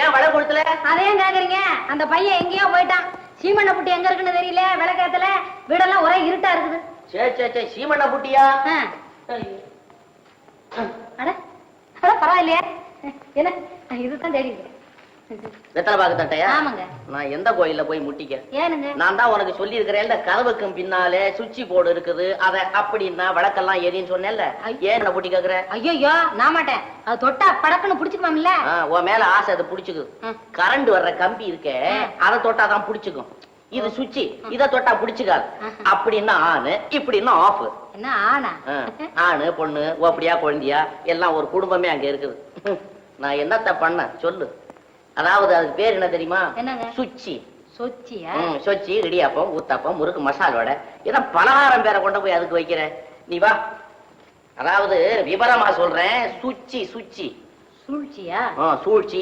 ஏன் வலை கொளுத்துல? அதையும் கேக்குறீங்க? அந்த பையன் எங்கேயோ போயிட்டான். சீமண்ண புட்டி எங்க இருக்குன்னு தெரியல, விளக்கேத்துல வீடெல்லாம் ஒரே இருட்டா இருக்குது. சே சே சே, சீமண்ண புட்டியா? அட அட பரவாயில்லையே, என்ன இதுதான் தெரியுது. வெத்தலை பாக்கு தட்டையா? ஆமாங்க. நான் எந்த கோயில்ல போய் முட்டிக்க? ஏனுங்க? நான் தான் உனக்கு சொல்லி இருக்கிறேன், கதவுக்கும் பின்னாலே சுவிட்ச் போர்டு இருக்குது, அத அப்படின்னா விளக்கெல்லாம் எரின்னு சொன்னேன்ல. ஏன் என்ன புட்டி கேக்குற? ஐயோ நான் மாட்டேன். அது தொட்டா படக்குன்னு புடிச்சுக்குமாம்ல. உன் மேல ஆசை, அது புடிச்சுக்கு. கரண்ட் வர்ற கம்பி இருக்கே, அதை தொட்டாதான் புடிச்சுக்கும். இது சுவிட்ச், இத தொட்டா புடிச்சுக்காது. அப்படின்னா ஆணு, இப்படின்னா ஆஃப். என்ன ஆனா? ஆணு பொண்ணு அப்படியா குழந்தையா எல்லாம் ஒரு குடும்பமே அங்க இருக்குது. நான் என்னத்த பண்ண சொல்லு? அதாவது அதுக்கு பேர் என்ன தெரியுமா? என்னங்க? சுச்சி. சொச்சியா? சொச்சி, இடியாப்பம், ஊத்தாப்பம், முறுக்கு, மசால் வடை, இதான் பலகாரம் பேரை கொண்டு போய் அதுக்கு வைக்கிற. நீ வா. அதாவது விவரமா சொல்றேன், சுச்சி சுச்சி. சூழ்ச்சியா? சூழ்ச்சி.